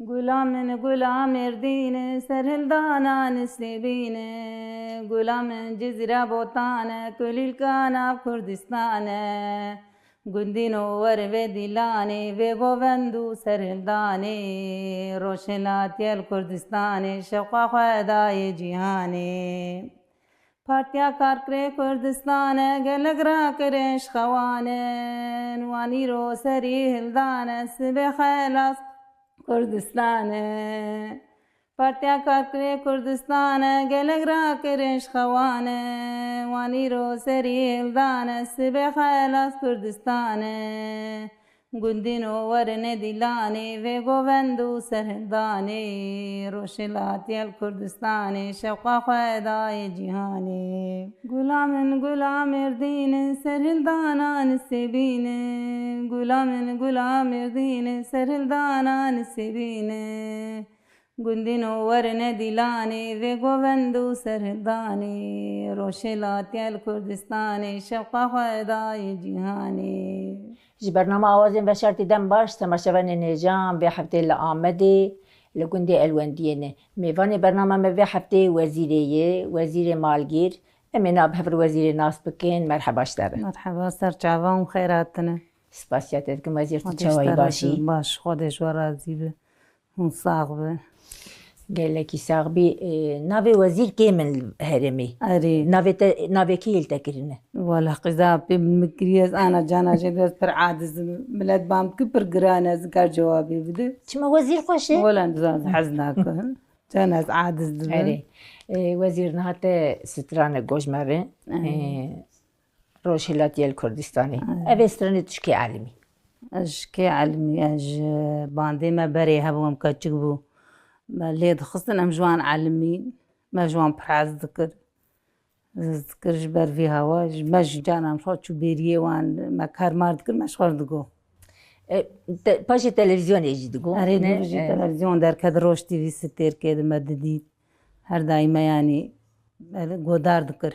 غلامن غلام اردین سرهلدانان سبین غلامن جزیره بوتان کلیل کانا کردستان گندین ور و دیلانی و گوندو سرهلدانی روشناتیل کردستان شوقا خدای جهانی پارتیا کارکره کردستان گلگرا کرش خوانن وانی رو سری هلدان سبه خلاص کردستان پارتیا کارکره کردستان گلگرا کرش خوانه وانی رو سری هلدان سبه خلاص کردستان گندین ورن دیلانی و گوندو سرهندانی روشلاتی کردستان شوقا خدای جهانی غلامن غلام اردین سرهندانان سبین غلامن غلام اردین سرهندانان سبین گندین ورن دیلانی و گوندو سرهندانی روشلاتی کردستان شوقا خدای جهانی جي برنامج آوازين بشرتي دم باش تماشاوني نجام بحفتي لآمدي لقندي الونديني ميفاني برنامج مبي حفتي وزيري مالگير امينا بحفر وزيري ناس بكين مرحبا اشتر مرحبا سرچاوان خيراتنا سپاسياتكم وزير تشاوي باشي باش خودش ورازي به هون صاغبه قال لك ساغبي نافي وزير كامل هرمي اري نافي كيل تكرنا ولا قذاب بمكريز انا جانا جدت پر عادز بلاد بام كبر قرانا ذكر جوابي بده شما وزير خوشي ولا ندز حزناك جانا عادز اري وزير نهات ستران گوجمره روشلاتي الكردستاني ابي ستراني تشكي عالمي اشكي علمي اج باندي ما بري هبوم كتشبو ما ليد خصن ام جوان علمين ما جوان براز ذكر جبر في هواج ماش جانا مشوت شو بيريه وان ما كار مارد كل مش خرد جو باجي تلفزيون يجي دقو اريد نجي تلفزيون در كد روش تي في ستير كد مددي هر دايما يعني گودار ذكر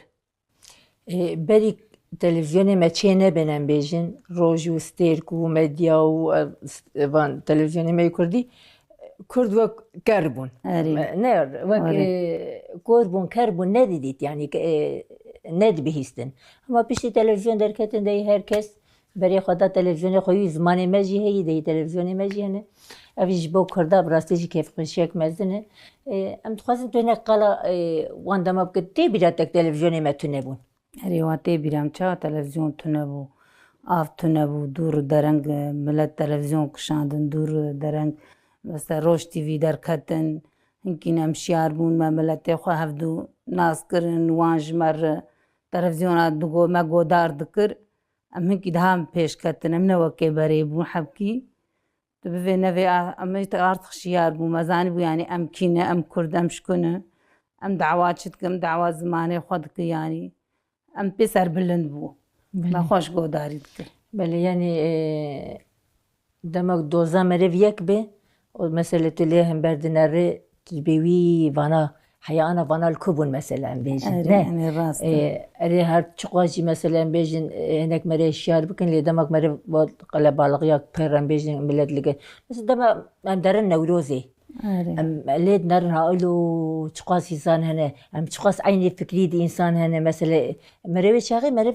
بري تلفزيوني ما تشينا بنام بيجن روجو ستيركو ميديا و فان تلفزيوني ما يكردي كرد وك كربون نير وك كربون كربون نديت يعني ند بهستن اما بيشي تلفزيون دركتن دي هركس بري خدا تلفزيون خوي زمان ماجي هي دي تلفزيون ماجي هنا افيج بو كردا براستيجي كيف خشيك مزنه ام تخازن تو نقلا واندما بكتي بيراتك تلفزيون ما تنبون اري واتي بيرام چا تلفزيون تنبو آف تنبو دور درنگ ملت تلفزيون كشاندن دور درنگ مثلا روش تي في دركتن يمكن امشيار بون ما ملت خو هفدو ناس کرن وانج مر تلفزيونات دگو ما گودار دكر ام هنكي دهام پیش کتن ام نوكي بري بون حبكي تبفي نفي ام ارت خشيار بون مزاني بو يعني ام كينه ام كرد ام شكونه ام دعوات شتكم دعوات زمانه خودك يعني ام بسر بلند بو ما خوش گوداري دكر بله يعني دمك دوزا مريف يكبه ومثلا تليهم بردناري تبيوي فانا حيا انا فانا الكوبون مثلا بيجن يعني الراس اري هر تشقاجي مثلا بيجن هناك مري الشهر بكن لي دمك مري قلا بالغياك بيرن بيجن ملاد لقى بس دم ام درن نوروزي ام ليد نرها اقولو تشقاس انسان هنا ام تشقاس عيني فكري دي انسان هنا مثلا مري شاغي مري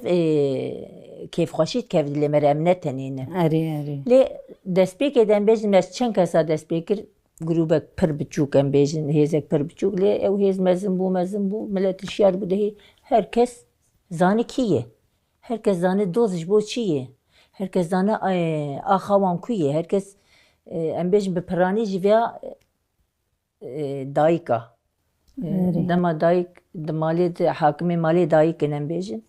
كيف خشيت كيف اللي مري امنت هنا اري لي دسبيك ادم بيجن مس چن كسا دسبيكر جروبك پر بچوك ام بيجن هيزك پر بچوك لي او هيز مزن بو ملت الشعر بده هي هركس زاني كيه هركس زاني دوزش بو چيه هركس زاني اخوان كيه هركس ام بيجن بپراني جيفيا دايكا دما دايك دمالي حاكمي مالي دايك ام بيجن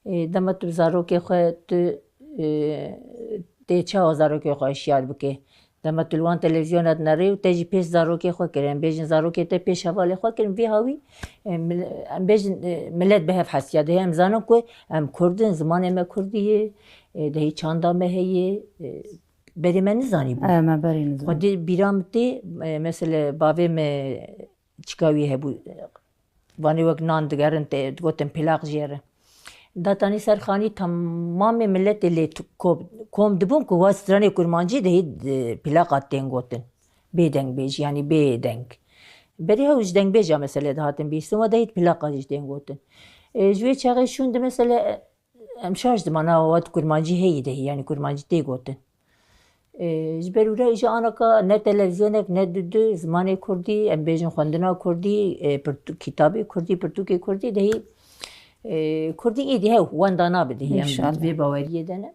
دما تبزارو كي خو تي چا زارو كي خو شعر بكي دما تلوان تلفزيونات نري وتجي بيش زاروكي خو كرن بيجن زاروكي تي بيش حوالي خو كرن في هاوي ام بيجن ملت بهف حسيا ده هم زانو كو ام كردن زمان ما كرديه ده چاندا ما هي بري من زاني بو ما بري نزاني خدي بيرامتي مثلا بابي ما چكاوي هبو واني وقت نان دگرن ته گوتن پلاق جيره داتانی سرخانی تمام ملت اللي کوم دبون کو واسترانی کرمانجی ده پلاقات تنگوتن بێدەنگ بێژ ینی بێدەنگ بەری هەوش دەنگ بێژە مەسەلێ داهاتن بیستەوە دەیت پلاقاژ دێنگوتن ژێ چاغی شوندە مەسەلە ئەم شاش دماناوەوات کورمانجی هەیە دەهی ینی کورمانجی تێگوتن ji ber wî re îja anaka ne televizyonek ne du zimanê Kurdî em bêjin xwendina Kurdî kitêbê Kurdî pirtûkê Kurdî dehî Kurdî êdî hew wenda nabe dehî em vê baweriyê de ne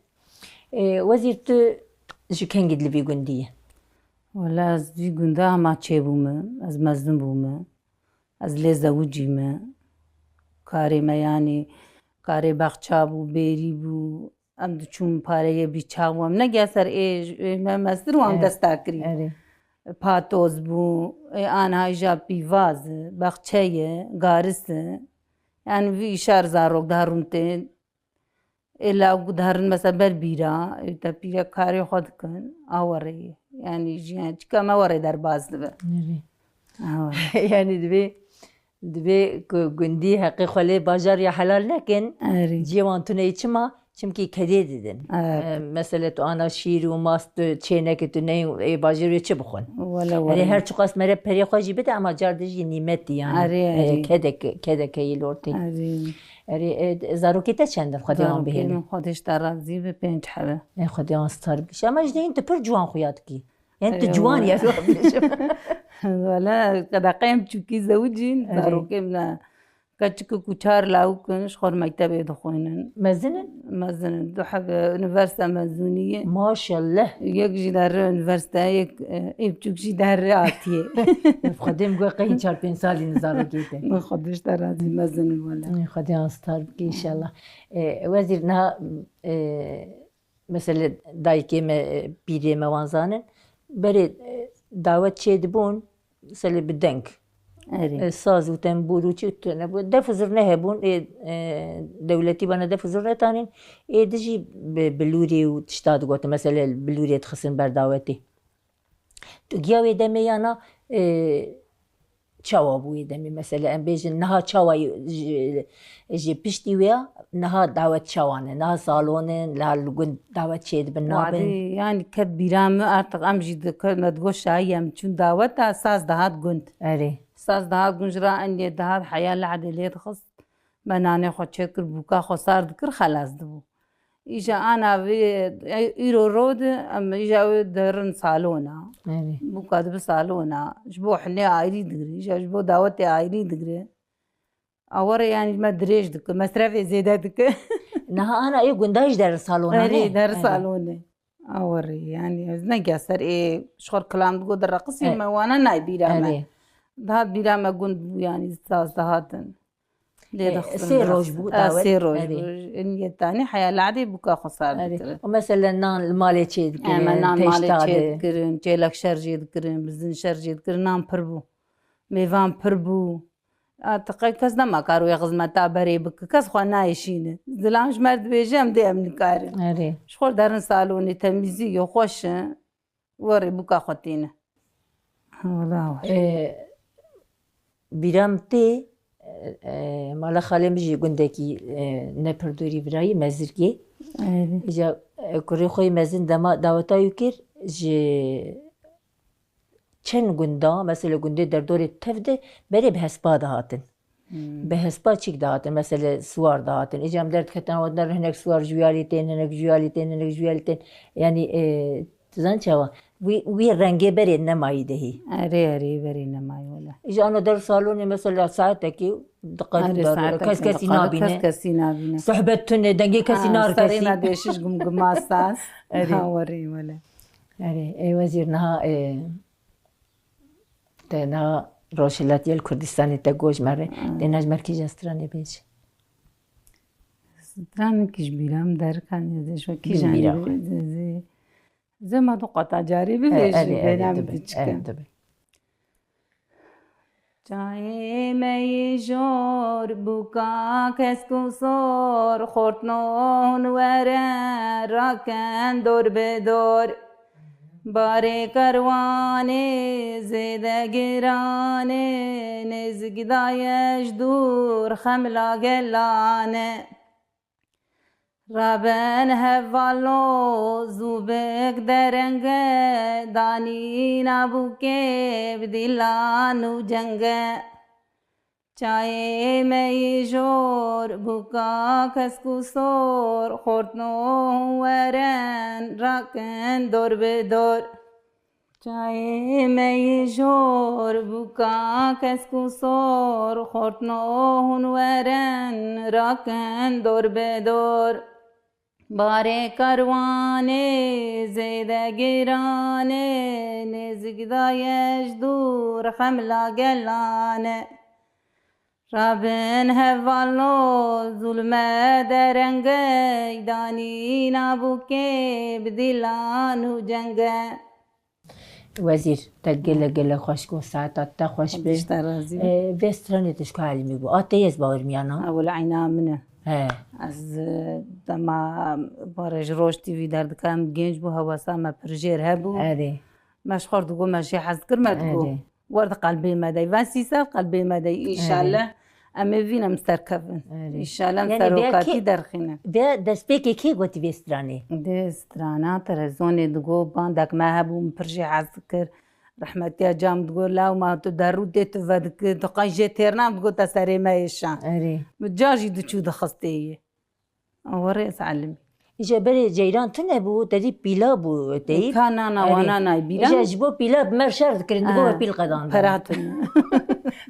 wezîr tu ji kengî li vî gundî ye Wala ez vî gunda hema çêbûme ez mezin bûme ez lê zewicî me karê me yanî karê bexça bû bêrî bû em diçûn pareyê bîçav em nege ser me mezdir wan desta kirî patoz bû aniha îja pîvaz e bexçe ye garis e yani vî îşar zarok diherûn tên êla diherin mesela ber bîra te pîrek karê xwe dikin awere ye yani jiyan çika me were derbas dibe yani divê ku gundî heqê xwe lê bajar ya helal nekin ciyê wan tuneyê çima çimkî kedê didin mesele tu ana şîr û mas tu çênekê tu neyê ê bajêr wê çi bixwin herê her çi qas mere perê xwe jî bide ama car dijî nîmetî yani kedek heyî lortê erê zarokê te çend in xwedê wan bihêlin xwedê ji te razî be pênc hebe xwedê wan star bikîşe ama ji deyîn tu pir ciwan xuya dikî yani tu ciwan ye Wala qedeqeyên çûkî zewicîn zarokêm ne keçik û çar lawkin ji xwe mektebê dixwînin mezinin mezin du hebe üniversite mezûniyê maşallah yek jî derre üniversite yek êvçûk jî derre atiye xwedê min got qehîn 4-5 salî zarokê te xwedê ji te razî mezinin wala xwedê wan star bikî înşallah wezîr niha mesele dayîkê me pîrê me wan zanin berê dawet çê dibûn selê bi deng saz û tembûr û çi def û zir nehebûn dewletî bana def û zir netanîn êdî jî bi lûrê û tişta digotin mesele bi lûrê dixistin ber dawetê tu giya wê demê yana çawa bû wê demê mesele em bêjin niha çawa ji piştî wê ya niha dawet çawan e niha salonin niha li gund dawet çê dibin nabin yani ket bîra me artık em jî me digot şahî em çûn dawet a saz dihat gund erê saz dihat gund ji ra endê dihat heya li hedê lê dixist me nanê xwe çêk kir bûka xwe sar dikir xelas dibû îja ana vê îro rod em îja wê dirin salona bûka dibe salona ji bo hinê ayrî digire îja ji bo dawetê ayrî digire awere yani me dirêj dike mesrefê zêde dike niha ana ê gunda jî derin salona erê derin salonê awere yani ez nege ser ê ji xwe kilam digot direqisî me wana nayê bîra me dihat bîra me gund bû yani saz dihatin sê roj bû sê roj niyetdanî heya li hedê bûka xwe sar dikirin mesele nan li malê çê dikirin nan malê çê dikirin çêlek şer jê dikirin bizin şer jê dikirin nan pir bû mêvan pir bû artık kes nema kar wê xizmeta berê bike kes xwe nayêşîne zilam ji me dibêje em dê em nikarin ji xwe derin salonê temîzî xweş e werê bûka xwe tîne bîram tê mala xalê min jî gundekî ne pir dûrî virayî mezirgê îja kurê xwe mezin dema daweta wî kir ji çend gunda mesele gundê derdorê tev de berê bi hespa dihatin bi hespa çîk dihatin mesele swar dihatin îja em derdiketin hinek swar ji wiyalî tên hinek ji wiyalî tên hinek ji wiyalî tên yanî tu zan çawa wî rengê berê nemayî dehî erê berê nemayî wala îja ana der salonê mesela saetekî kes kesî nabîne sohbet tune dengê kesî narkesî me dêşiş gumguma saz werê wala erê ê wezîr niha te niha Rojhilatiyê li Kurdistanê te got ji me re têne ji merkêja stranê bêje stranekî ji bîra min derikan kîjan zema du qeta carî bibêjî bêhna min diçikin çayê me yê jor bûka kesk û sor xortnon were rakin dor bi dor barê kerwanê zêde giranê nêzik daye ji dûr xemla gelane رابن هفالو زوبك درنگ دانی نابوکه بدلانو جنگ چای می جور بوکا کسکو سور خورتنو ورن راکن دور به دور چای می جور بوکا کسکو سور خورتنو ورن راکن دور به دور باره کروانه زیده گیرانه نزگ دایش دور خملا گلانه رابن هفالو ظلمه درنگه دانی نابوکه بدلانو جنگه وزیر تا گله خوش کن ساعت تا خوش به وسترانی تشکو علمی بو آتیز باور میانا اول عینا منه از دما بارج روش تیوی دردکم گنج بو هواسا ما پرژیر هبو مش خورد گو ماشي حز کرمد گو ورد قلبي مدى واسي سال قلبي مدى ان شاء الله اما فينا مستركبن ان شاء الله مستروكاتي درخينا بیا دست بکی کی گوتی وسترانی دسترانا ترزوني دقو باندك ما هبو مبرجي عذكر رحمتي جام تقول لا وما تدرو ديت فدك تقاي جيتيرنا تقول تسري ما يشان متجاجي دشو دخستي وريس علمي إجا بري جيران تنبو تدي بيلا بو تي كان أنا وانا ناي بيلا إجا جبو بيلا بمرشار ذكرن دقوا بيل قدان براتن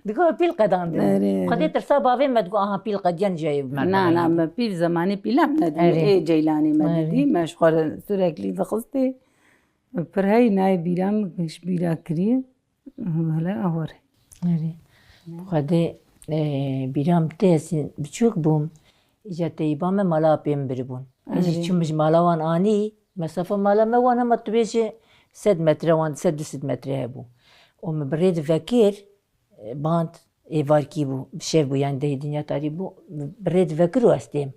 دقوا بيل قدان قدي ترسا بافين ما تقول بيل قديان جاي بمرشار نا ما بيل زماني بيلا مدي إيه جيلاني مدي مشغول سوريكلي دخستي برهاي ناي بيلا مش بيلا كريه هلا أوري قدي بيرام تيسين بتشوك بوم إجا تيبام مالا بيم بربون إجا چمش مالا وان آني مسافة مالا ما وانا ما تبيش 6 متر وان 6 متر هبو ومن بريد فكير باند إيوار كي بو بشيف بو يعني ده دنيا تاري بو بريد فكرو استيم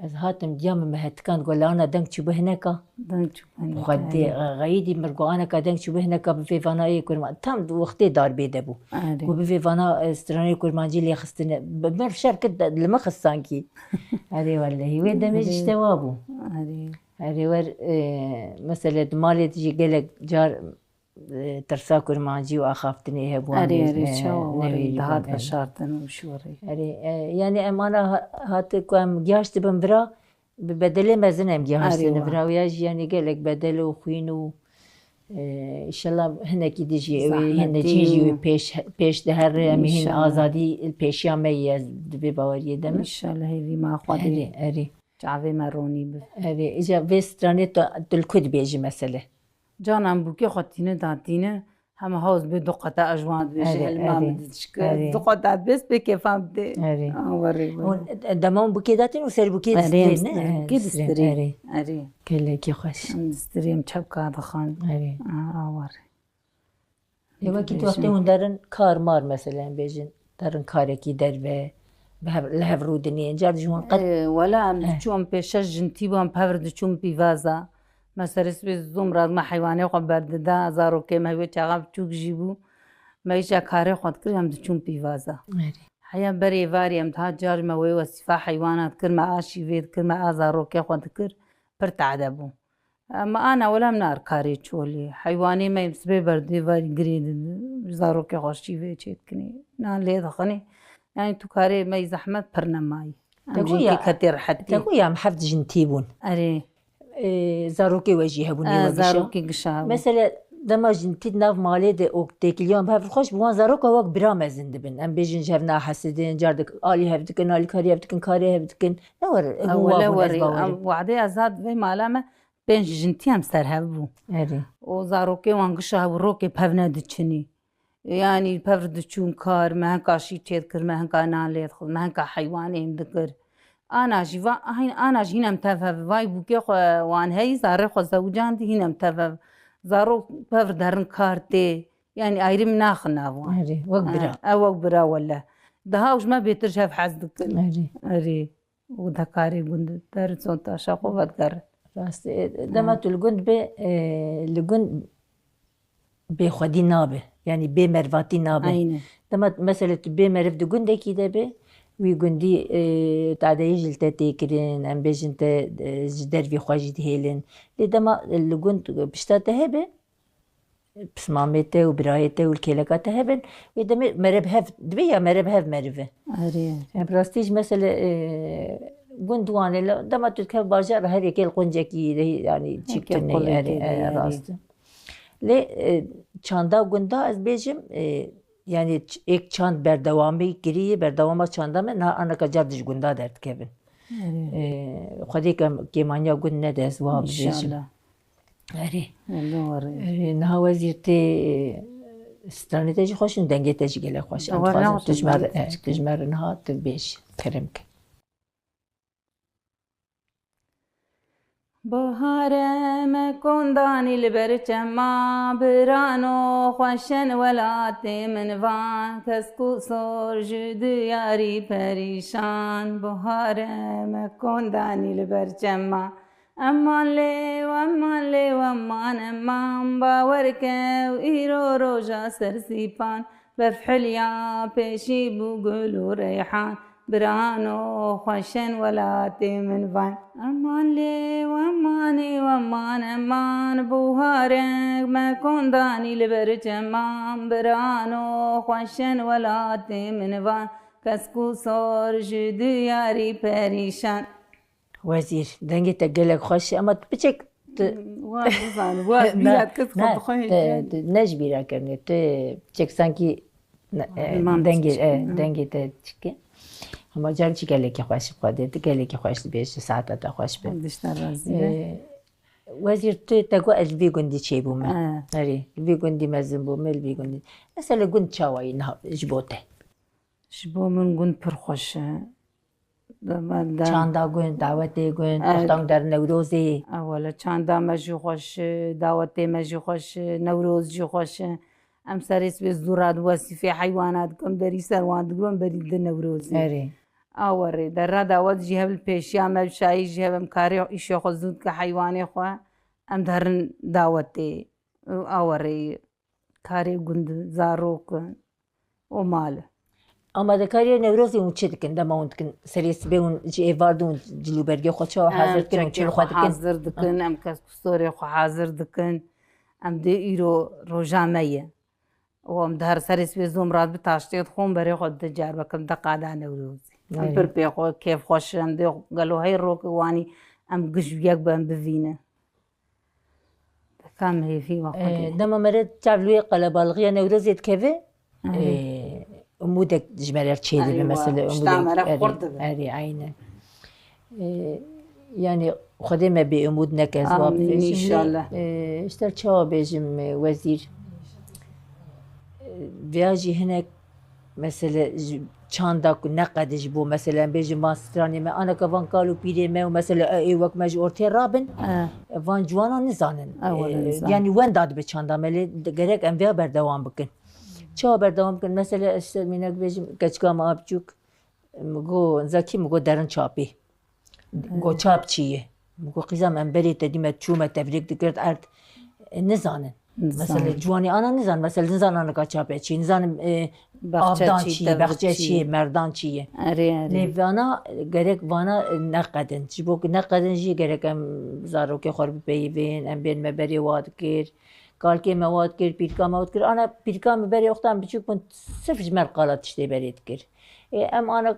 از هاتم ديام مهتكان قول أنا دنك شو بهنكا دنك شو بهنكا وخدي غايدي مرقو أنا كدنك شو بهنكا بفيفانا إيه كورمان تام وقتي دار بيده بو وبفيفانا استراني كورمانجي اللي خستنا بمرف شركة لما خصانكي هذي والله وين دمج اشتوابو هذي ور مثلا مالي تجي قالك جار ترسا كورمانجي وأخافتني هبوان أري شو هاد بشارتن وشوري يعني أمانة هات كم جاشت بمبرا ببدله مزنم جاشت بمبرا وياج يعني قالك بدله وخينو إن شاء الله هنا كده جي هنا جيجي بيش دهر مهين آزادي البيشيا ميز بباوري دم إن شاء الله هذي ما خدي أري جعبي مروني ب أري إجا بستراني تلكود بيجي مسألة جانم بوكي خطينه داتينه هم هاوز بدقة أجوان بيجي المام تشكر دقة بس بكيفام بدي أوري دمام بوكي داتين وسر بوكي دسترين كي دسترين أري كله كي خوش دسترين شبكة دخان أري أوري يوم كي توقتين دارن كار مار مثلا بيجن دارن كاركي دربه لهف رودني جار جوان قد ولا شوم بيشج نتيبهم بهرد شوم بيفازا مثلا زوم راد ما حيواني وقبرد دا زارو كي ما هو شغاب تشوك جيبو ما يجا كاري خد كل يوم تشوم بيفازا حيا بري فاري ام تها جار ما وي وصفا حيوانات كل ما اشي فيد كل ما ازارو كي خد كر برتعدبو اما انا ولا منار كاري تشولي حيواني ما يمسبي بردي فاري جريد زارو كي خوشي في تشيتكني نان لي دخني يعني تو كاري ما زحمت برنماي تقول كثير حتى تقول يا محفظ جنتيبون اري زاروكي وجهه بني زاروكي قشاو مثلا دما جنتي ناف مالي دي اوكتيك اليوم بهاف خوش بوان زاروكا وك برام زندبن ام بيجن جرنا حسدين جاردك الي هفتكن الي كاري هفتكن كاري هفتكن نور ولا وري وعدي ازاد في معلمه بين جنتي ام سرهبو اري وزاروكي وان قشاو روكي بهفنا دچني يعني بهفد چون كار ما كاشي تذكر ما كان ليد خذ ما كا حيواني مذكر أنا جوا هين أنا جينا متفق واي بوكي وان هاي زاري خو زوجان دي هنا متفق زارو بفر درن كارتي يعني أيري مناخنا وان أري وقبرا أو وقبرا ولا ده وش ما بيترشف حزدك أري أري وذكاري قند درسون تشاقو بدكر راست دما تلقند ب لقند بخدي نابه يعني بمرفاتي نابه أينه دما مثلا بمرف دقند كده به وی گندی تعدای جلت تکرین ام بیشن ت جدر وی خواجی هیلن لیدما لگند بشتات هبه بسمامته و برایته و الکلکات هبن ویدم مرب هف دویا مرب هف مربه براستیج مثلا گندوانه لما تذكر بازار هذه كل قنجكي يعني تشكتني راست لی چاندا و گندا از بیشم yani ek çand berdevamı giriye berdevama çanda mı na ana kacardıç gunda dert kevin. Xwedê kêmaniya gund nede ez wiha bibêjim. Erê niha wezîr tê stranê te jî xweş in dengê te jî gelek xweş. Em dixwazim tu ji me re niha tu bêj kirim ke. بهاره مکندانی لبر چما برانو خوشن ولات منوان کسکو سر جد یاری پریشان بهاره مکندانی لبر چما امان لی و امان باور که و ایرو روژا سرسیپان بفحلیا پیشی بو گل و ریحان برانو خوشن ولات منوان امان لی و امان بوهارنگ مکندانی لبر چمان برانو خوشن ولات منوان کسکو سر جد یاری پریشان وزیر دنگی تا گلک خوشی اما بچک واز بیاد کس خود خوش نجبیره کرنی تو بچک سانکی دنگی تا چکه اما جان چی گلکی خوش بخواده تو گلکی خوش بیش ساعت تا خوش به دشتر رازیه وزیر تو تگو الوی گندی چی بومه آره الوی گندی مزن بومه الوی گندی مثلا گند چاوایی نه جبوته جبو من گند پرخوشه چاندا گند دعوتی گند پختان در نوروزی اولا چاندا مجی خوش دعوتی مجی خوش نوروز جی خوش ام سریس به زوراد وصفی حیوانات کم دری سروان دگرم برید نوروزی آره آوری در را دعوت جیه بالپیشیا مل شایی جیه بم کاری ایشی خود که حیوانی خواه ام درن دعوتی آوری کاری گند زاروک و مال اما دکاری نوروزی اون چه دکن دم اون دکن سریس به اون جی واردون جلو برگی خود چه حاضر کن چه خود دکن حاضر دکن ام کس کستوری خو حاضر دکن ام دی ایرو روزانه‌ایه و ام دهر سریس به زمرات بتاشتید خون برای خود تجار بکن دقیقا نوروزی ام پر پی خو کیف خوش ام دی گلو های روک وانی ام گش یک بام ببینه کام هی فی وقت دم مرد چالوی قلبالغی نوروزی تکوه امودك جمالر تشيدي مثلا امودك اري عينه يعني خدمه بامودنا كزواب ان شاء الله اشتر تشاو بيجم وزير فياجي هناك مثلا چانداك نقد جبو مثلا بيجي ماستراني ما انا كفان قالوا بيدي ما مثلا اي وقت ما اورتي رابن فان جوانا نزانن يعني وين داد بچاندا ملي gerek ام بیا بردوام بکن چه بردوام کن مثلا استرمینک بیشم کچکام آبجوک مگو زکی مگو درن چاپی مگو چاپ چیه مگو قیزم امبری تدیمت چومه تبریک دکرد ارد نزانن مثلا جوانی آنا نزان مثلا نزان آنا که چاپه چی نزان آبدان چیه بخچه چیه مردان چیه لیوانا گرک وانا نقدن چی بو نقدن جی گرک ام زارو که خورب بیوین ام بین مبری واد کر کالکی مواد کر پیرکا مواد کر آنا پیرکا مبری وقتا بچوک من صرف جمر قالات تشتی برید کر ام آنا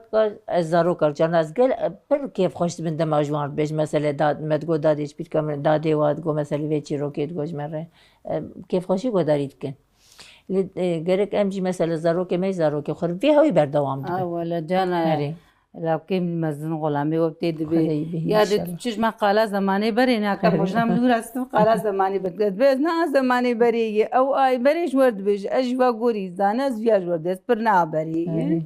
از زارو کار جان از گل پر کیف خوشت بنده ماجوان بیش مثلا داد مدگو دادیش پیرکا من داده واد گو مثلا ویچی روکید گوش مره کیف خوشی گو دارید کن گرک ام جی مثلا زارو که می زارو که خور وی هایی بردوام دکن ولا جانا لو كم مزن غلامي وابتدي به يا تشج ما قال زماني بري هناك مجنم نور است قال زماني بدت بزنا زماني بري او اي بريش ورد بيج اجوا غوري زانز فياج ورد برنا بري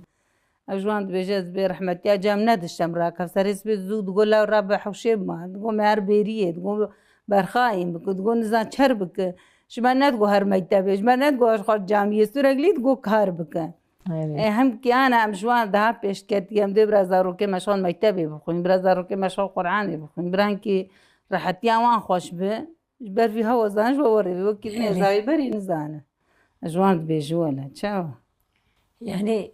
اجوان بيجز برحمه يا جامنا الشمرا كسرس بزود تقول له ربح وشيب ما تقول مهر بيريه تقول برخايم تقول نزان شربك شما تقول هر مكتبش ما تقول خرج جامعه سرقلي تقول كهر بك هم که انا امشوان ده پیش کردیم دی برازارو که مشان مکتبی بخونیم برازارو که مشان قرآنی بخونیم بران که راحتی آوان خوش به بر فی هوا زنش بوری وکی نزایی بری نزانه جوان بیجواله چاو يعني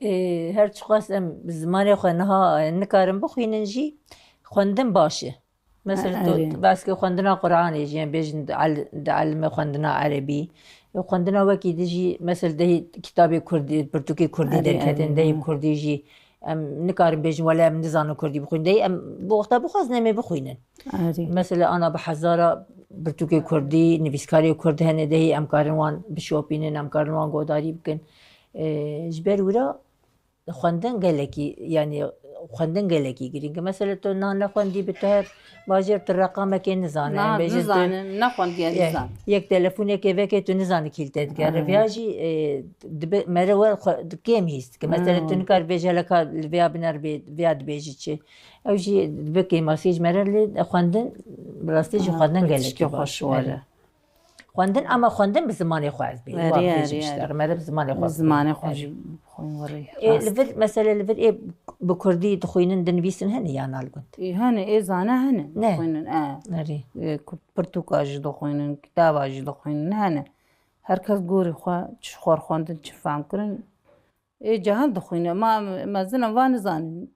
هر چی خواستم زمانی خو نها نکارم بخوینن جی خوندن باشه مثلا تو بس که خوندنا قرآنی جی بیشن علم خوندنا عربی خوندنا وکی دیجی مثلا ده کتاب کردی پرتوکی کردی درکتن ده کردی جی نکارم بیشن ولی ام نزانو کردی بخوین ده ام بوقتا بخواست نمی بخوینن مثلا انا بحزارا پرتوکی کردی نویسکاری کرد هنه ده ام کاروان بشوپینن ام کاروان گوداری بکن جبر ورا خواندن گلکی یعنی خواندن گلکی گرینگ مثلا تو نه خواندی بتر باجر تو رقم که نزانه نه خواندی نزان یک تلفن که وکی تو نزانه کلید کرد ویاجی مرا کم هست که مثلا تو نکار بیجه لکا ویا بنر بیاد بیجی چه اوجی بکی مسیج مرا لید خواندن راستیج خواندن گلکی خوشواره خواندن اما خواندن به زمانی خواهد بید واقعیش بیشتر مرا به زمانی خواهد زمانی خواهد لفر مثلا لفر بكردي تخوينن دنبيسن هن يا نالقنت هن زانه هن خوينن نري برتوكاج دخوينن كتاباج دخوينن هن هر کس گوری چه خوار خواندن چه فهم کرن جهان دخوینه ما زنم وان زان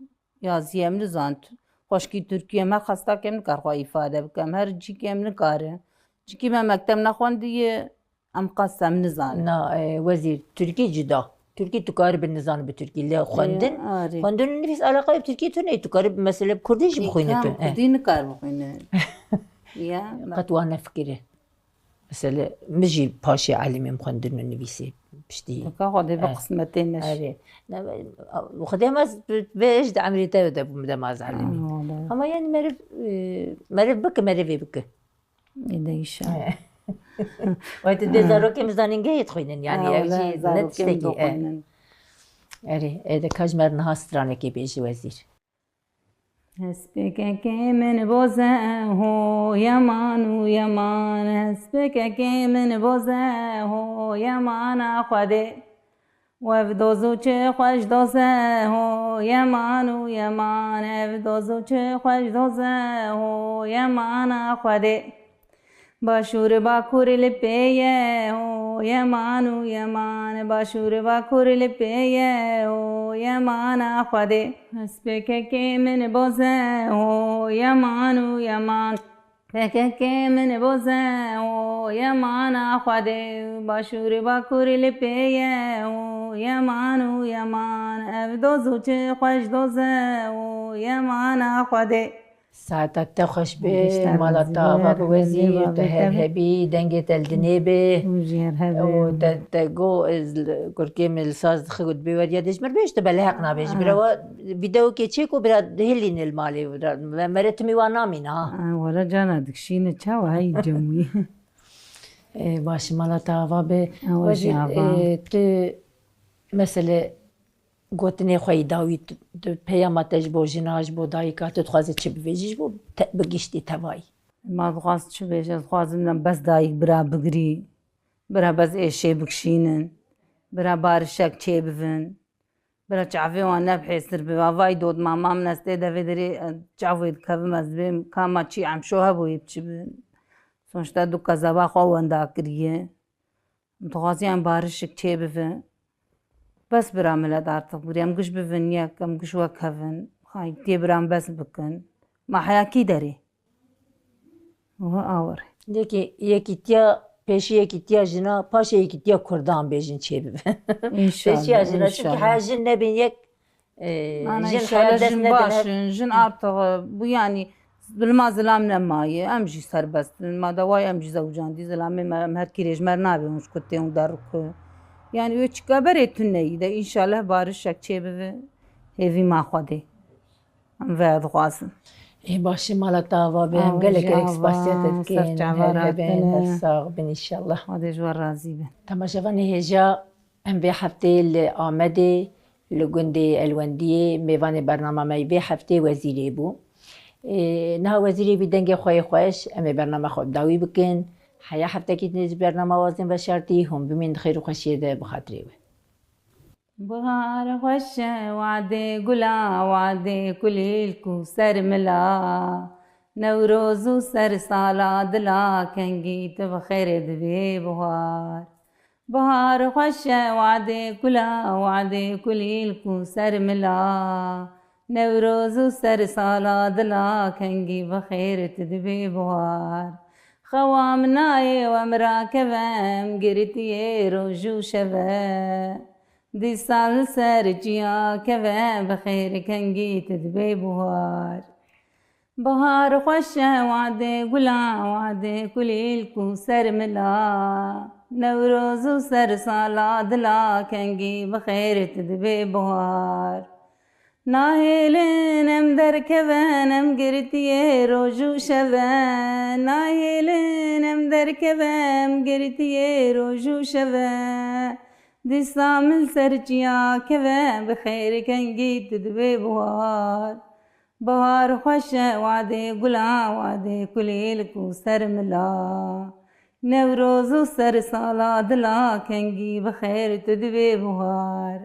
یازیم نزانت خوشکی ترکیه ما خسته کم نکار خواه ifade بکم هر چی کم نکاره چی ما مکتب نخواندیه ام قسم نزانه نه وزیر ترکی جدا ترکی تکاری به نزان به ترکی لی خواندن خواندن نفس علاقه به ترکی تو نه تکاری مثلا کردیش بخوینه تو کردی نکار بخوینه یا قطوانه فکره مثلا مجي باشي علمي مخندن النبيسي بشتي كاخذ بقسمتين مش وخدي ما بايش د عمري تاود بدا ما علمي اما يعني مرف بك مرفي بك يديش وقت دي زاروكي مزانين جاي تخوينن يعني شيء نتشتكي اري اذا كاجمر نها سترانكي بيجي وزير هسبك من بوزه هو يمان ويمان هسبك من بوزه هو يمان خده وفدوزو چه خوش دوزه هو يمان ويمان وفدوزو چه خوش دوزه هو يمان خده باشور باکور لپیه هو يمان ويمان باشور باکور لپیه هو يمان خده هسبك من بوزه هو يمان ويمان هسبك من بوزه هو يمان خده باشور باکور لپیه هو يمان ويمان افدوزو چه خوش دوزه هو يمان خده ساعتك تخش به مالتا وزير تهرهبي دنجة الدنيبة وتجو كركيم الساز خود بيوريا ديش مربيش تبلهقنا بيش برا فيديو كيتشيكو برا دهلين المالي مرتمي وانامينا ولا جانا دكشينة تشاو هاي جمي باش مالتا وابي وزير مثلا گوتنی خوی داوی پیامتش با جناج با دایی که تو خواستی چه بویجیش با بگیشتی توایی ما خواست چه بیش خوازم بس دایی برا بگری برا بس ایشه بکشینن برا بارشک چه بون برا چعفی وان نبحثر بوا وای دود مامام نسته دوی دری چعفید کبم از بیم کاما چی عمشوها بویب چه بون سونشتا دو کذابا خوان دا کریه متخوازی هم بارشک چه بون بس برام ملت artık برام گوش بفن یا کم گوش وکهفن خاي تي برام بس بکن ما حياكي داري و آور یکی تیا پیشی یکی تیا جنا پاشه یکی تیا کردان بیشین چه ببین İnşallah پیشی جنا çünkü her jin nebin yek jin حالدست باشن جن artık bu yani بالما زلام نمایه امجی سربست ما دوای امجی زوجان دی زلامی هر کیریج مر نابه اونش کتی اون درک yani üç kabar etünneyi de inşallah barışak çebe evi mahvede ve duasın. باشه مالتا و بهم قال لك اكسباسيات كاين هر ساغ بن ان شاء الله هذا جوار راضي به تما شافني هجا ام بحفتي لآمدي لجندي الوندي ميفاني برنامج ما يبي حفتي وزيري بو نه وزیری بیدنگ خوای خوش امی برنامه خود داوی بکن حیا هفته کی نیز برنامه وازن و شرطی هم بمین خیر و خشیه ده بخاطری و بهار خوش وعده گلا وعده کلیل کو سر ملا نوروز و سر سالا دلا کنگی تو خیر دوی بهار بهار خوش وعدي كلا وعدي كليل کو سر ملا نوروز و سر سالا دلا کنگی بخیر تدبی بهار خوام نای و امرا کوم گرتی روجو شبه دی سال سر جیا کوم بخیر کنگی تدبی بهار بهار خوش وعدي گلا وعدي كليل کو سر ملا نوروز و سر سالا دلا کنگی بخیر تدبی بهار ناهیلنم در کوانم گرتی روجو شوه ناهیلنم در کوام گرتی روجو شوه دی سامل سرچیا کوه بخیر کنگی تدبی بهار بهار خوش وعدي گلا وعدي كليل کو سر ملا نوروز و سر سالا دلا کنگی بخیر تدبی بهار